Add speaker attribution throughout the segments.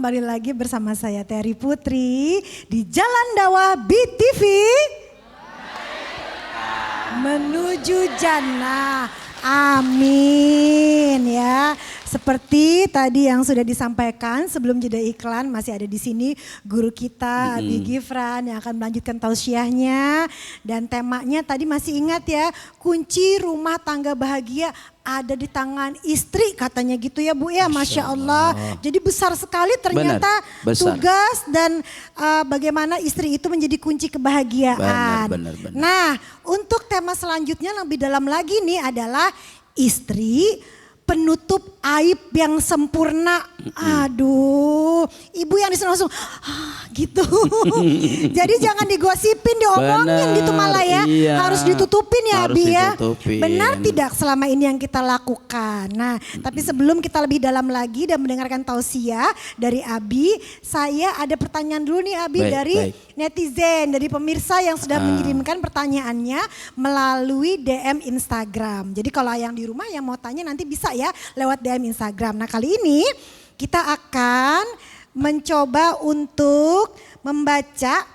Speaker 1: kembali lagi bersama saya Terry Putri di Jalan Dakwah BTV menuju jannah. Amin ya. Seperti tadi yang sudah disampaikan sebelum jeda iklan, masih ada di sini guru kita Abi Gifran yang akan melanjutkan tausiahnya, dan temanya tadi masih ingat ya, kunci rumah tangga bahagia ada di tangan istri katanya gitu ya Bu ya. Masya Allah. Jadi besar sekali ternyata besar tugas dan bagaimana istri itu menjadi kunci kebahagiaan.
Speaker 2: Benar.
Speaker 1: Nah, untuk tema selanjutnya lebih dalam lagi nih adalah istri penutup aib yang sempurna. Aduh, ibu yang disini langsung gitu. Jadi jangan digosipin, diomongin gitu malah ya.
Speaker 2: Iya.
Speaker 1: Harus ditutupin ya
Speaker 2: Harus
Speaker 1: Abi ya.
Speaker 2: ditutupin.
Speaker 1: Benar tidak selama ini yang kita lakukan? Nah, tapi sebelum kita lebih dalam lagi dan mendengarkan tausiah dari Abi, saya ada pertanyaan dulu nih Abi dari netizen, dari pemirsa yang sudah mengirimkan pertanyaannya melalui DM Instagram. Jadi kalau yang di rumah yang mau tanya nanti bisa ya lewat DM Instagram. Nah, kali ini kita akan mencoba untuk membaca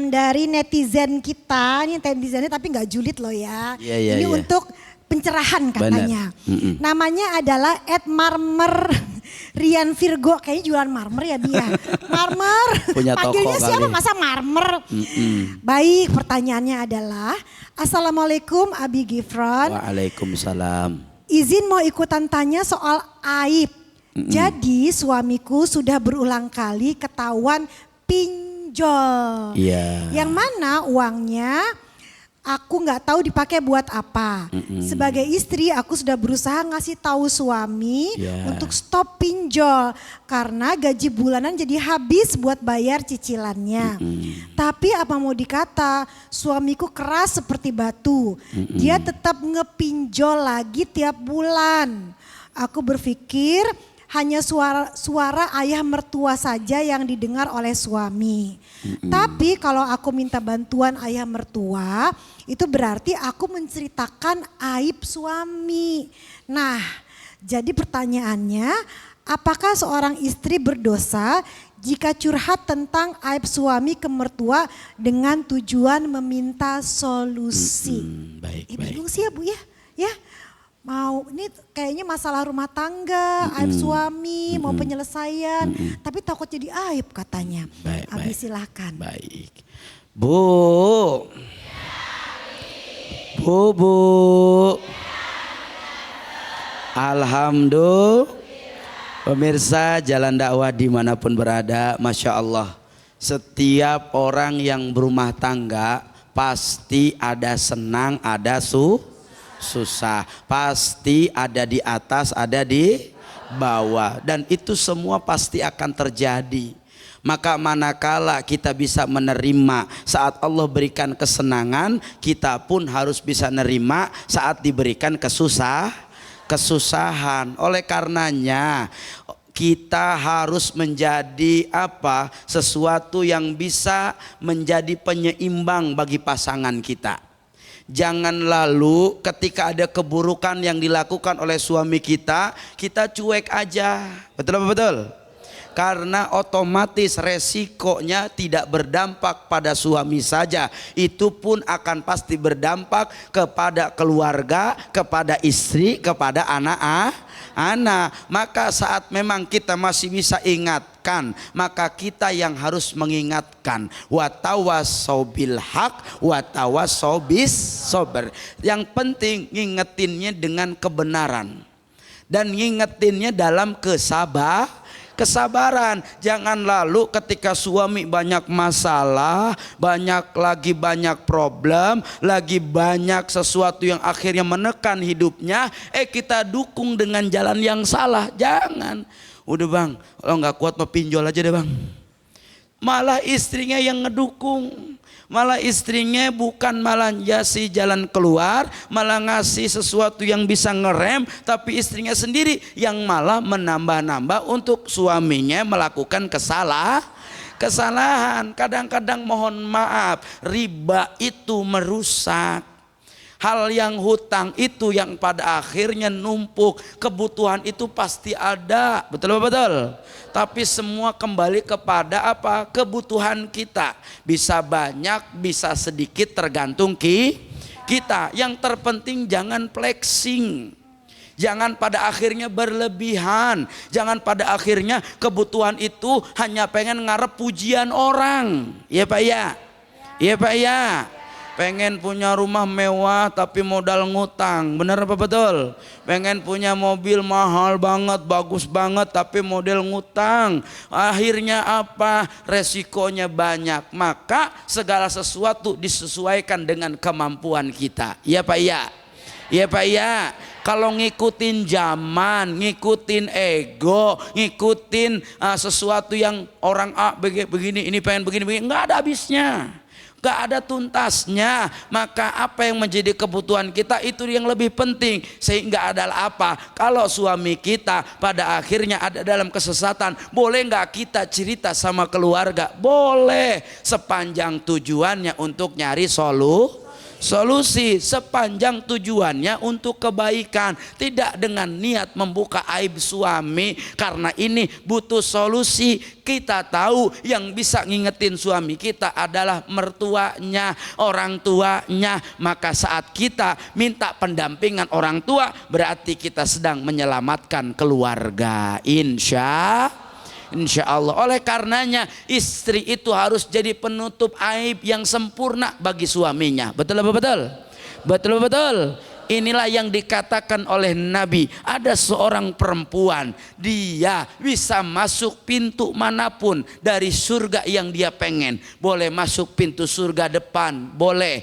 Speaker 1: dari netizen kita. Ini netizennya tapi nggak julid loh ya. Ini untuk pencerahan katanya. Namanya adalah @marmer Rian Virgo, kayaknya jualan marmer ya dia. Marmer, panggilnya siapa kali. Masa marmer? Baik, pertanyaannya adalah, Assalamualaikum Abi Gifran.
Speaker 2: Waalaikumsalam.
Speaker 1: Izin mau ikutan tanya soal aib. Jadi suamiku sudah berulang kali ketahuan pinjol. Yang mana uangnya aku nggak tahu dipakai buat apa. Sebagai istri aku sudah berusaha ngasih tahu suami untuk stop pinjol karena gaji bulanan jadi habis buat bayar cicilannya. Tapi apa mau dikata, suamiku keras seperti batu. Dia tetap ngepinjol lagi tiap bulan. Aku berpikir hanya suara ayah mertua saja yang didengar oleh suami. Tapi kalau aku minta bantuan ayah mertua, itu berarti aku menceritakan aib suami. Nah, jadi pertanyaannya, apakah seorang istri berdosa jika curhat tentang aib suami ke mertua dengan tujuan meminta solusi? Bingung sih ya Bu ya? Ya. Mau ini kayaknya masalah rumah tangga, aib suami, mau penyelesaian, tapi takut jadi aib katanya. Abi silahkan.
Speaker 2: Baik. Bu. Alhamdulillah. Pemirsa Jalan Dakwah dimanapun berada, Masya Allah. Setiap orang yang berumah tangga pasti ada senang, ada susah, pasti ada di atas, ada di bawah, dan itu semua pasti akan terjadi. Maka manakala kita bisa menerima saat Allah berikan kesenangan, kita pun harus bisa menerima saat diberikan kesusahan. Oleh karenanya kita harus menjadi sesuatu yang bisa menjadi penyeimbang bagi pasangan kita. Jangan lalu ketika ada keburukan yang dilakukan oleh suami kita, kita cuek aja. Betul apa betul? Karena otomatis resikonya tidak berdampak pada suami saja. Itu pun akan pasti berdampak kepada keluarga, kepada istri, kepada anak. Maka saat memang kita masih bisa ingatkan, maka kita yang harus mengingatkan. Wa tawassaw bil haq wa tawassaw bis sabr. Yang penting ngingetinnya dengan kebenaran dan ngingetinnya dalam kesabaran. Jangan lalu ketika suami banyak masalah, banyak problem, lagi banyak sesuatu yang akhirnya menekan hidupnya, kita dukung dengan jalan yang salah. Jangan. Udah bang, kalau nggak kuat mau pinjol aja deh bang. Malah istrinya yang ngedukung. Malah istrinya bukan malah ngasih jalan keluar, malah ngasih sesuatu yang bisa ngerem, tapi istrinya sendiri yang malah menambah-nambah untuk suaminya melakukan kesalahan. Kadang-kadang mohon maaf, riba itu merusak. Hal yang hutang itu yang pada akhirnya numpuk. Kebutuhan itu pasti ada, betul. Tapi semua kembali kepada apa? Kebutuhan kita. Bisa banyak, bisa sedikit, tergantung kita. Yang terpenting jangan flexing. Jangan pada akhirnya berlebihan. Jangan pada akhirnya kebutuhan itu hanya pengen ngarep pujian orang. Iya Pak ya? Iya Pak ya? Pengen punya rumah mewah tapi modal ngutang. Benar apa betul? Pengen punya mobil mahal banget, bagus banget tapi model ngutang. Akhirnya apa? Resikonya banyak. Maka segala sesuatu disesuaikan dengan kemampuan kita. Iya Pak ya? Iya Pak ya? Kalau ngikutin zaman, ngikutin ego, ngikutin sesuatu yang orang A begini, ini pengen begini, nggak ada habisnya, nggak ada tuntasnya. Maka apa yang menjadi kebutuhan kita itu yang lebih penting. Sehingga adalah apa? Kalau suami kita pada akhirnya ada dalam kesesatan, boleh nggak kita cerita sama keluarga? Boleh, sepanjang tujuannya untuk nyari solusi, sepanjang tujuannya untuk kebaikan, tidak dengan niat membuka aib suami. Karena ini butuh solusi. Kita tahu yang bisa ngingetin suami kita adalah mertuanya, orang tuanya. Maka saat kita minta pendampingan orang tua, berarti kita sedang menyelamatkan keluarga, insya Allah. Oleh karenanya istri itu harus jadi penutup aib yang sempurna bagi suaminya. Betul apa betul? Betul betul. Inilah yang dikatakan oleh Nabi. Ada seorang perempuan, dia bisa masuk pintu manapun dari surga yang dia pengen. Boleh masuk pintu surga depan, boleh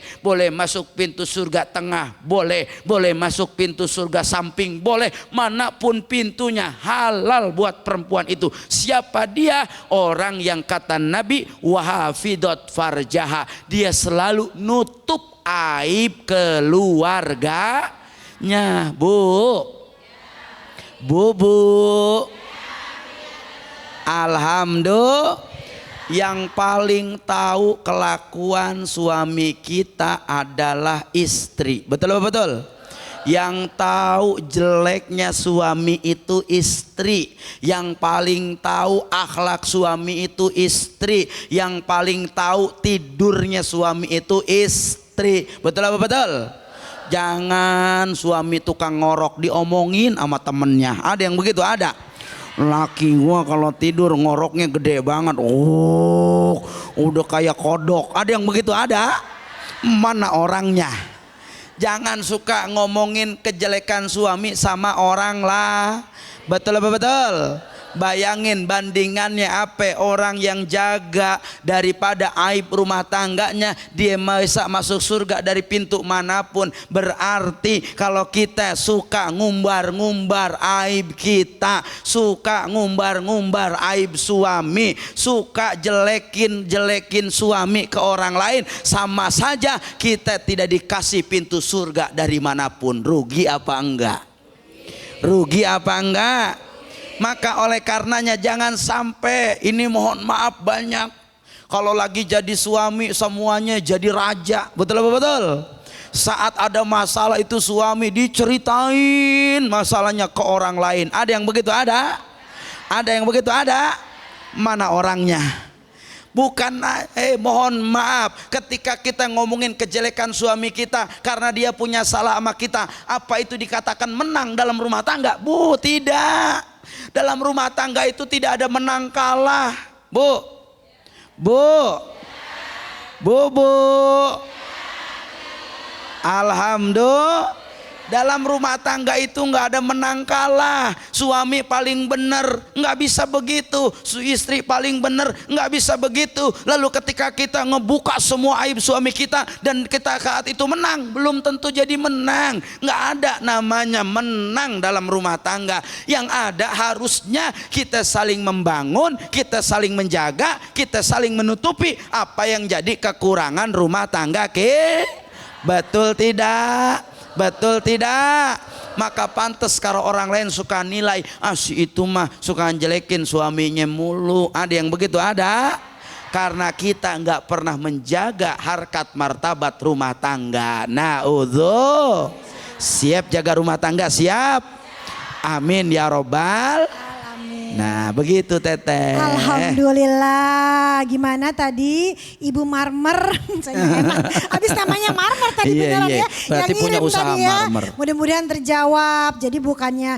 Speaker 2: masuk pintu surga tengah, boleh masuk pintu surga samping, boleh manapun pintunya, halal buat perempuan itu. Siapa dia? Orang yang kata Nabi, wahafidot farjaha, dia selalu nutup aib keluarganya. Bu. Alhamdulillah. Yang paling tahu kelakuan suami kita adalah istri. Betul apa betul? Yang tahu jeleknya suami itu istri. Yang paling tahu akhlak suami itu istri. Yang paling tahu tidurnya suami itu istri. Betul apa betul? Jangan suami tukang ngorok diomongin sama temennya. Ada yang begitu? Ada. Laki gua kalau tidur ngoroknya gede banget. Oh, udah kayak kodok. Ada yang begitu? Ada. Mana orangnya? Jangan suka ngomongin kejelekan suami sama orang lah. Betul apa betul? Bayangin bandingannya apa? Orang yang jaga daripada aib rumah tangganya, dia bisa masuk surga dari pintu manapun. Berarti kalau kita suka ngumbar-ngumbar aib kita, suka ngumbar-ngumbar aib suami, suka jelekin suami ke orang lain, sama saja kita tidak dikasih pintu surga dari manapun. Rugi apa enggak? Rugi apa enggak? Maka oleh karenanya jangan sampai, ini mohon maaf banyak, kalau lagi jadi suami semuanya jadi raja. Betul apa betul? Saat ada masalah itu suami diceritain masalahnya ke orang lain. Ada yang begitu? Ada? Ada yang begitu? Ada? Mana orangnya? Bukan, mohon maaf, ketika kita ngomongin kejelekan suami kita karena dia punya salah sama kita, apa itu dikatakan menang dalam rumah tangga? Bu, tidak. Dalam rumah tangga itu tidak ada menang kalah. Bu. Alhamdulillah. Dalam rumah tangga itu nggak ada menang kalah. Suami paling benar, nggak bisa begitu. Istri paling benar, nggak bisa begitu. Lalu ketika kita ngebuka semua aib suami kita dan kita saat itu menang, belum tentu jadi menang. Nggak ada namanya menang dalam rumah tangga. Yang ada harusnya kita saling membangun, kita saling menjaga, kita saling menutupi apa yang jadi kekurangan rumah tangga. Betul tidak? Betul tidak? Maka pantas kalau orang lain suka nilai, si itu mah suka jelekin suaminya mulu. Ada yang begitu? Ada? Karena kita nggak pernah menjaga harkat martabat rumah tangga. Naudzu. Siap jaga rumah tangga, siap? Amin ya robbal. Nah begitu Teteh.
Speaker 1: Alhamdulillah. Gimana tadi Ibu Marmer? Saya enak. Habis namanya Marmer tadi beneran ya.
Speaker 2: Berarti
Speaker 1: yang
Speaker 2: punya usaha
Speaker 1: tadi ya.
Speaker 2: marmer.
Speaker 1: Mudah-mudahan terjawab. Jadi bukannya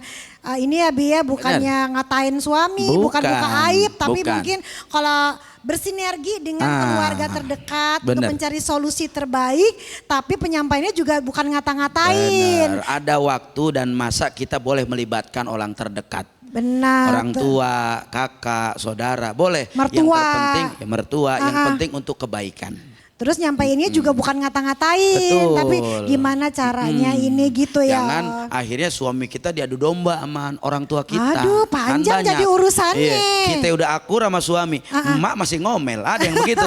Speaker 1: ini ya Bi ya, bukannya ngatain suami, bukan buka aib, tapi mungkin kalau bersinergi dengan keluarga terdekat untuk mencari solusi terbaik, tapi penyampaiannya juga bukan ngata-ngatain.
Speaker 2: Benar. Ada waktu dan masa kita boleh melibatkan orang terdekat.
Speaker 1: Benar.
Speaker 2: Orang tua, kakak, saudara, boleh.
Speaker 1: Mertua.
Speaker 2: Yang terpenting ya mertua, yang penting untuk kebaikan.
Speaker 1: Terus nyampeinnya juga bukan ngata-ngatain, tapi gimana caranya ini gitu ya.
Speaker 2: Jangan akhirnya suami kita diadu domba sama orang tua kita.
Speaker 1: Aduh panjang kan jadi urusannya.
Speaker 2: Iya, kita udah akur sama suami, emak masih ngomel, ada yang begitu.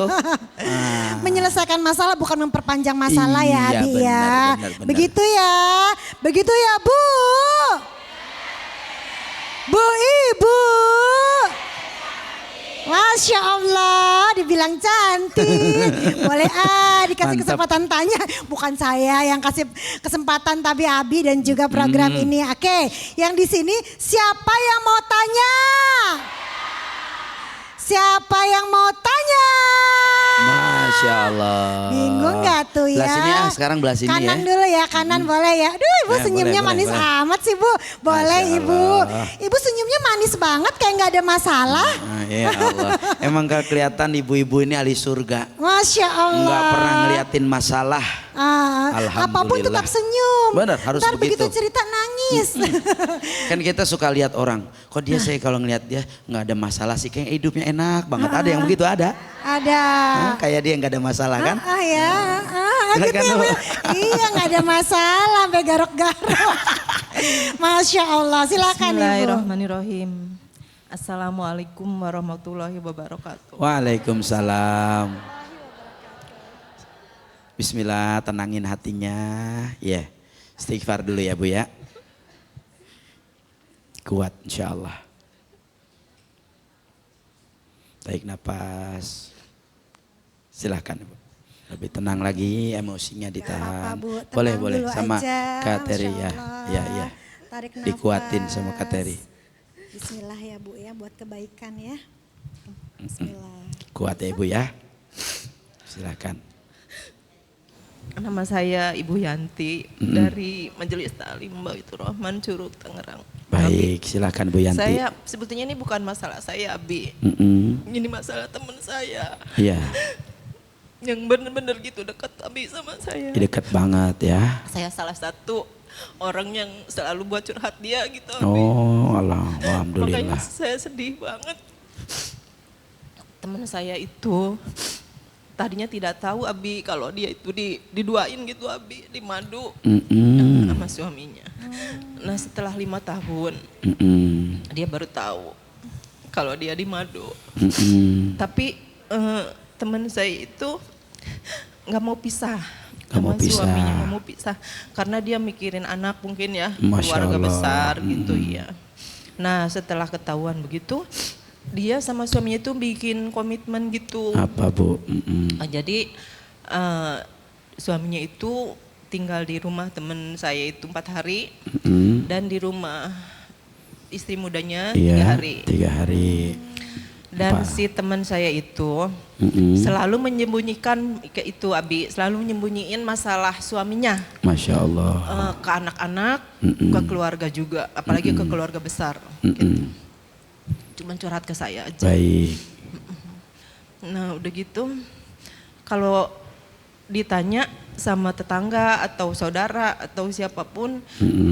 Speaker 1: Menyelesaikan masalah bukan memperpanjang masalah ya Abi ya.
Speaker 2: Benar.
Speaker 1: Begitu ya, begitu ya Bu. Bu Ibu. Masya Allah, dibilang cantik. Boleh dikasih kesempatan tanya. Bukan saya yang kasih kesempatan, tapi Abi dan juga program ini. Oke, yang di sini siapa yang mau tanya? Siapa yang mau tanya?
Speaker 2: Masya Allah.
Speaker 1: Bingung gak tuh ya?
Speaker 2: Belah sini ya, sekarang belah sini
Speaker 1: kanan
Speaker 2: ya.
Speaker 1: dulu ya, kanan boleh ya. Aduh Ibu senyumnya manis amat sih Bu. Boleh Ibu. Ibu senyumnya manis banget kayak gak ada masalah.
Speaker 2: Ya Allah. Emang gak kelihatan ibu-ibu ini ahli surga.
Speaker 1: Masya Allah.
Speaker 2: Gak pernah ngeliatin masalah. Alhamdulillah.
Speaker 1: Apapun tetap senyum.
Speaker 2: Benar, harus
Speaker 1: Ntar begitu
Speaker 2: begitu.
Speaker 1: cerita nangis.
Speaker 2: Kan kita suka lihat orang, kok dia saya kalau ngeliat dia nggak ada masalah sih, kayak hidupnya enak banget. Ada yang begitu ada.
Speaker 1: Ada.
Speaker 2: Kayak dia nggak ada masalah kan?
Speaker 1: Gitu
Speaker 2: Kan,
Speaker 1: ya, iya nggak ada masalah sampai garuk-garuk. Masya Allah, silakan Ibu.
Speaker 3: Bismillahirrahmanirrahim. Assalamualaikum warahmatullahi wabarakatuh.
Speaker 2: Waalaikumsalam. Bismillah, tenangin hatinya. Ya, istighfar dulu ya Bu ya. Kuat insya Allah. Tarik nafas. Silahkan Ibu. Lebih tenang lagi, emosinya ditahan.
Speaker 1: Apa,
Speaker 2: boleh sama Kak Teri ya. Ya.
Speaker 1: Tarik nafas.
Speaker 2: Dikuatin sama Kak Teri.
Speaker 1: Bismillah ya Bu ya, buat kebaikan ya. Bismillah.
Speaker 2: Kuat ya Ibu ya. Silakan.
Speaker 3: Nama saya Ibu Yanti dari Majelis Ta'lim Baitur Rahman Curug Tangerang.
Speaker 2: Baik, silakan Bu Yanti.
Speaker 3: Saya sebetulnya ini bukan masalah saya Abi. Ini masalah teman saya.
Speaker 2: Iya.
Speaker 3: Yang benar-benar gitu dekat Abi sama saya.
Speaker 2: Dekat banget ya.
Speaker 3: Saya salah satu orang yang selalu buat curhat dia gitu Abi.
Speaker 2: Oh, alhamdulillah.
Speaker 3: Makanya saya sedih banget. Teman saya itu tadinya tidak tahu Abi kalau dia itu diduain gitu Abi, di madu sama suaminya. Nah setelah 5 tahun dia baru tahu kalau dia di madu. Tapi teman saya itu nggak mau pisah sama suaminya, nggak mau pisah karena dia mikirin anak mungkin ya, keluarga besar gitu ya. Nah setelah ketahuan begitu, dia sama suaminya itu bikin komitmen gitu.
Speaker 2: Apa Bu?
Speaker 3: Jadi suaminya itu tinggal di rumah teman saya itu 4 hari dan di rumah istri mudanya 3 hari.
Speaker 2: 3 hari.
Speaker 3: Dan si teman saya itu selalu menyembunyikan itu Abi, selalu menyembunyiin masalah suaminya.
Speaker 2: Masya Allah.
Speaker 3: Ke anak-anak, ke keluarga juga, apalagi ke keluarga besar. Gitu. Cuman curhat ke saya aja.
Speaker 2: Baik.
Speaker 3: Nah udah gitu, kalau ditanya sama tetangga atau saudara atau siapapun,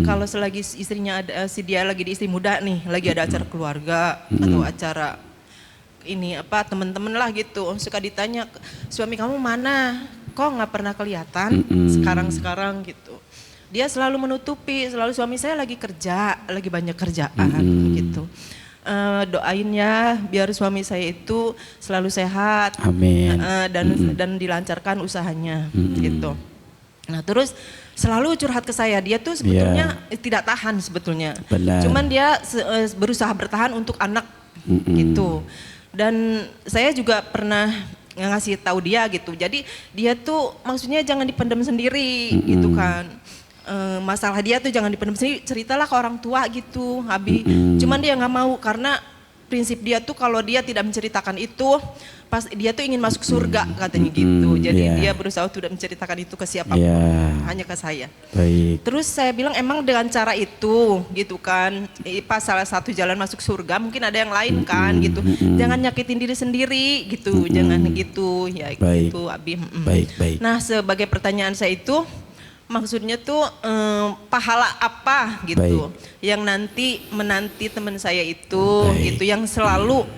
Speaker 3: kalau selagi istrinya ada, si dia lagi di istri muda nih, lagi ada acara keluarga atau acara ini apa teman-teman lah gitu, suka ditanya suami kamu mana, kok nggak pernah kelihatan sekarang gitu. Dia selalu menutupi, selalu suami saya lagi kerja, lagi banyak kerjaan gitu. Doain ya biar suami saya itu selalu sehat.
Speaker 2: Amin.
Speaker 3: Dan dilancarkan usahanya gitu. Nah terus selalu curhat ke saya, dia tuh sebetulnya tidak tahan sebetulnya.
Speaker 2: Benar.
Speaker 3: Cuman dia berusaha bertahan untuk anak gitu. Dan saya juga pernah ngasih tahu dia gitu. Jadi dia tuh maksudnya jangan dipendam sendiri gitu kan. Masalah dia tuh jangan dipendam sendiri, ceritalah ke orang tua gitu. Cuman dia nggak mau karena prinsip dia tuh kalau dia tidak menceritakan itu, pas dia tuh ingin masuk surga katanya gitu. Jadi dia berusaha tidak menceritakan itu ke siapapun, hanya ke saya.
Speaker 2: Baik.
Speaker 3: Terus saya bilang emang dengan cara itu gitu kan, pas salah satu jalan masuk surga, mungkin ada yang lain kan gitu. Jangan nyakitin diri sendiri gitu, jangan gitu ya.
Speaker 2: Baik.
Speaker 3: Gitu Abi.
Speaker 2: Baik.
Speaker 3: Nah sebagai pertanyaan saya itu, maksudnya tuh pahala apa gitu yang nanti menanti teman saya itu gitu, yang selalu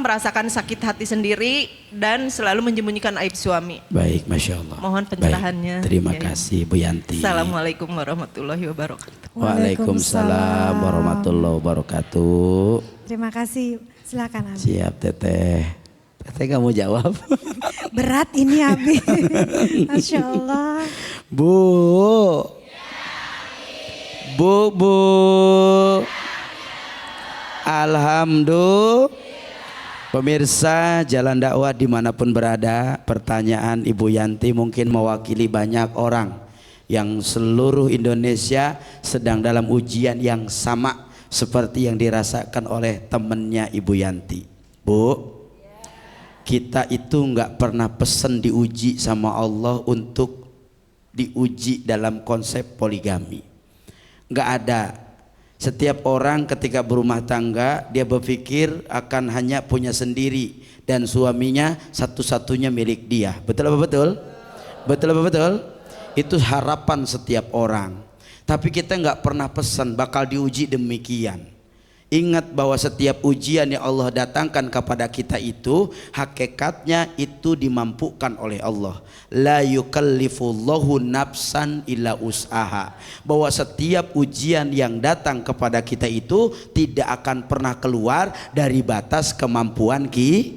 Speaker 3: merasakan sakit hati sendiri dan selalu menyembunyikan aib suami.
Speaker 2: Baik, Masya Allah.
Speaker 3: Mohon pencerahannya.
Speaker 2: Terima kasih Bu Yanti.
Speaker 3: Assalamualaikum warahmatullahi wabarakatuh.
Speaker 2: Waalaikumsalam warahmatullahi wabarakatuh.
Speaker 1: Terima kasih, silakan Abi.
Speaker 2: Siap Teteh. Teteh gak mau jawab?
Speaker 1: Berat ini Abi. Masya Allah.
Speaker 2: Bu. Alhamdulillah. Pemirsa Jalan Dakwah dimanapun berada, pertanyaan Ibu Yanti mungkin mewakili banyak orang yang seluruh Indonesia sedang dalam ujian yang sama seperti yang dirasakan oleh temannya Ibu Yanti. Bu, kita itu nggak pernah pesen diuji sama Allah untuk diuji dalam konsep poligami. Nggak ada. Setiap orang ketika berumah tangga dia berpikir akan hanya punya sendiri dan suaminya satu-satunya milik dia. Betul apa betul? Betul apa betul? Itu harapan setiap orang. Tapi kita nggak pernah pesan bakal diuji demikian. Ingat bahwa setiap ujian yang Allah datangkan kepada kita itu hakikatnya itu dimampukan oleh Allah. La yukallifullahu nafsan illa us'aha. Bahwa setiap ujian yang datang kepada kita itu tidak akan pernah keluar dari batas kemampuan kita.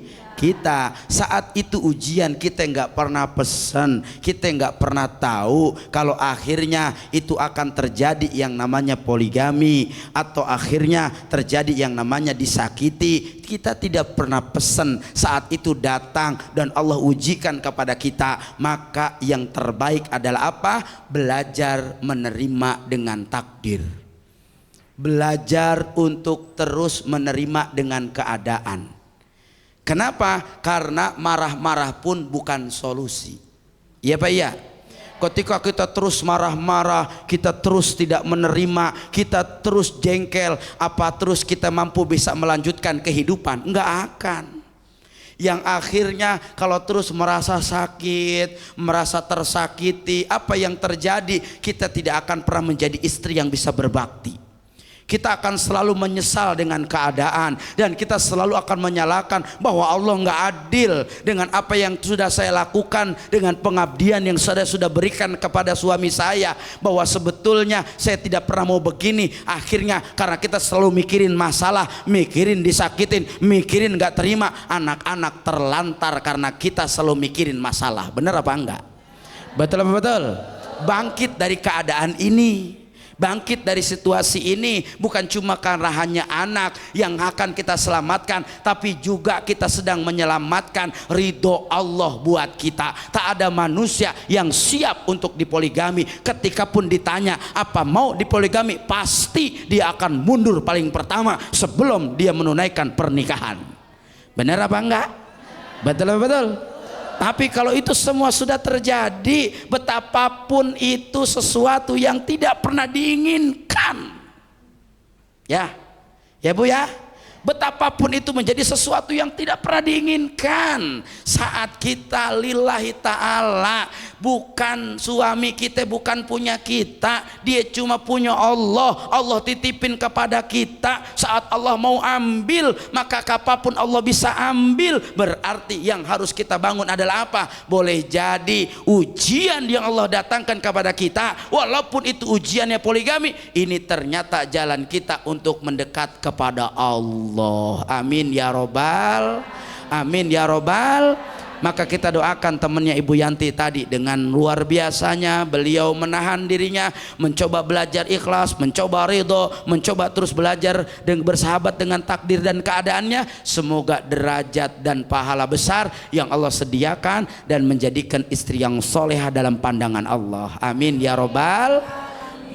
Speaker 2: Saat itu ujian kita nggak pernah pesan, kita nggak pernah tahu kalau akhirnya itu akan terjadi yang namanya poligami atau akhirnya terjadi yang namanya disakiti. Kita tidak pernah pesan. Saat itu datang dan Allah ujikan kepada kita, maka yang terbaik adalah apa? Belajar menerima dengan takdir. Belajar untuk terus menerima dengan keadaan. Kenapa? Karena marah-marah pun bukan solusi. Iya Pak ya? Ketika kita terus marah-marah, kita terus tidak menerima, kita terus jengkel, apa terus kita mampu bisa melanjutkan kehidupan? Enggak akan. Yang akhirnya kalau terus merasa sakit, merasa tersakiti, apa yang terjadi? Kita tidak akan pernah menjadi istri yang bisa berbakti. Kita akan selalu menyesal dengan keadaan dan kita selalu akan menyalahkan bahwa Allah nggak adil dengan apa yang sudah saya lakukan, dengan pengabdian yang saya sudah berikan kepada suami saya, bahwa sebetulnya saya tidak pernah mau begini. Akhirnya karena kita selalu mikirin masalah, mikirin disakitin, mikirin nggak terima, anak-anak terlantar karena kita selalu mikirin masalah. Benar apa enggak? Betul apa betul? Bangkit dari keadaan ini, bangkit dari situasi ini, bukan cuma karena hanya anak yang akan kita selamatkan, tapi juga kita sedang menyelamatkan ridho Allah buat kita. Tak ada manusia yang siap untuk dipoligami. Ketika pun ditanya apa mau dipoligami, pasti dia akan mundur paling pertama sebelum dia menunaikan pernikahan. Benar apa enggak? Betul apa betul? Tapi kalau itu semua sudah terjadi, betapapun itu sesuatu yang tidak pernah diinginkan. Ya Bu ya. Betapapun itu menjadi sesuatu yang tidak pernah diinginkan. Saat kita lillahi ta'ala, bukan suami kita, bukan punya kita, dia cuma punya Allah. Allah titipin kepada kita. Saat Allah mau ambil, maka kapanpun Allah bisa ambil. Berarti yang harus kita bangun adalah apa? Boleh jadi ujian yang Allah datangkan kepada kita, walaupun itu ujiannya poligami, ini ternyata jalan kita untuk mendekat kepada Allah. Amin ya robbal, amin ya robbal Maka kita doakan temannya Ibu Yanti tadi, dengan luar biasanya beliau menahan dirinya, mencoba belajar ikhlas, mencoba ridho, mencoba terus belajar dan bersahabat dengan takdir dan keadaannya. Semoga derajat dan pahala besar yang Allah sediakan dan menjadikan istri yang solehah dalam pandangan Allah. Amin ya robbal.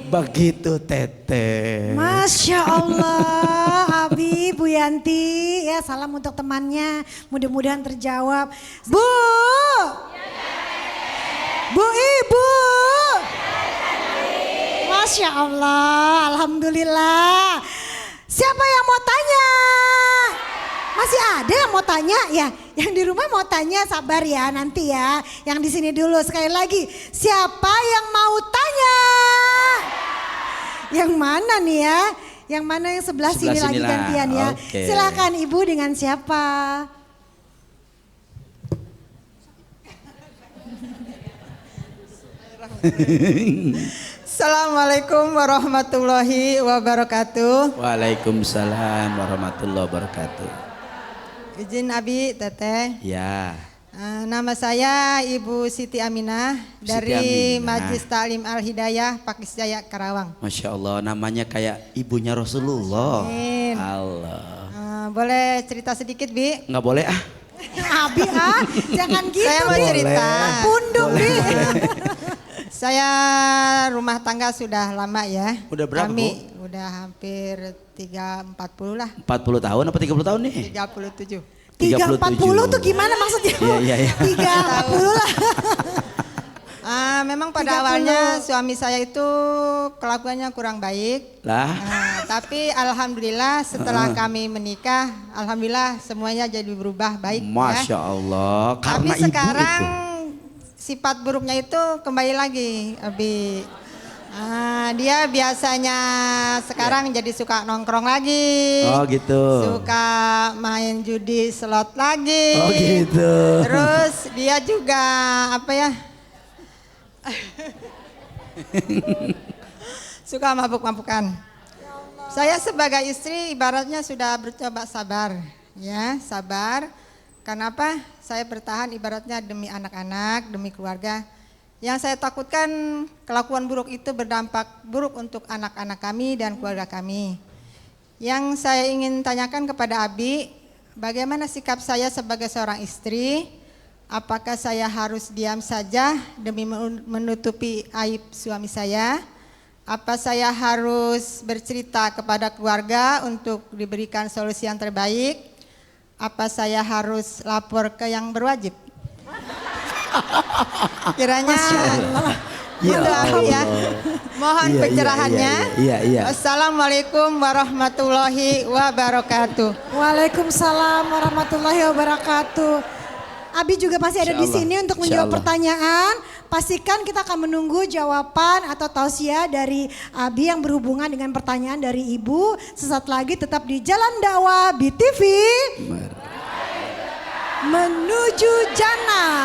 Speaker 2: Begitu Teteh.
Speaker 1: Masya Allah, Abi, Bu Yanti, ya salam untuk temannya, mudah-mudahan terjawab. Bu, Bu Ibu, Masya Allah, Alhamdulillah. Siapa yang mau tanya? Masih ada yang mau tanya ya? Yang di rumah mau tanya sabar ya nanti ya. Yang di sini dulu sekali lagi. Siapa yang mau tanya? Yang mana nih ya? Yang mana yang sebelah sini lagi gantian ya?
Speaker 2: Okay.
Speaker 1: Silakan Ibu, dengan siapa?
Speaker 4: Assalamualaikum warahmatullahi wabarakatuh.
Speaker 2: Waalaikumsalam warahmatullahi wabarakatuh.
Speaker 4: Izin Abi Teteh.
Speaker 2: Ya.
Speaker 4: Nama saya Ibu Siti Aminah dari Majelis Ta'lim Al Hidayah Pakis Jaya Karawang.
Speaker 2: Masya Allah, namanya kayak ibunya Rasulullah.
Speaker 4: Amin.
Speaker 2: Allah.
Speaker 4: Boleh cerita sedikit Bi?
Speaker 2: Nggak boleh ah?
Speaker 1: Abi jangan gitu.
Speaker 4: Saya mau cerita.
Speaker 1: Pundung Bi.
Speaker 4: Saya rumah tangga sudah lama ya.
Speaker 2: Udah berapa
Speaker 4: Kami udah hampir 40 lah.
Speaker 2: 40 tahun apa 30 tahun nih?
Speaker 4: 37.
Speaker 1: 340 tuh gimana maksudnya?
Speaker 2: Iya.
Speaker 1: 340 lah.
Speaker 4: Memang pada
Speaker 1: 30.
Speaker 4: awalnya suami saya itu kelakuannya kurang baik.
Speaker 2: Lah.
Speaker 4: Tapi alhamdulillah setelah kami menikah, alhamdulillah semuanya jadi berubah baik.
Speaker 2: Masya Allah.
Speaker 4: Tapi
Speaker 2: Karena
Speaker 4: sekarang
Speaker 2: ibu itu.
Speaker 4: sifat buruknya itu kembali lagi, Abi. Dia biasanya sekarang jadi suka nongkrong lagi.
Speaker 2: Oh gitu.
Speaker 4: Suka main judi slot lagi.
Speaker 2: Oh gitu.
Speaker 4: Terus dia juga apa ya? Suka mabuk-mabukan. Saya sebagai istri ibaratnya sudah bercoba sabar, ya sabar. Kenapa? Saya bertahan ibaratnya demi anak-anak, demi keluarga. Yang saya takutkan kelakuan buruk itu berdampak buruk untuk anak-anak kami dan keluarga kami. Yang saya ingin tanyakan kepada Abi, bagaimana sikap saya sebagai seorang istri? Apakah saya harus diam saja demi menutupi aib suami saya? Apa saya harus bercerita kepada keluarga untuk diberikan solusi yang terbaik? Apa saya harus lapor ke yang berwajib? Kiranya
Speaker 2: Ya
Speaker 4: ya. Mohon
Speaker 2: Iya,
Speaker 4: pencerahannya.
Speaker 2: Iya.
Speaker 4: Assalamualaikum warahmatullahi wabarakatuh.
Speaker 1: Waalaikumsalam warahmatullahi wabarakatuh. Abi juga masih ada di sini untuk menjawab pertanyaan. Pastikan kita akan menunggu jawaban atau tausiah dari Abi yang berhubungan dengan pertanyaan dari Ibu. Sesaat lagi tetap di Jalan Dakwah BTV. Menuju Jannah.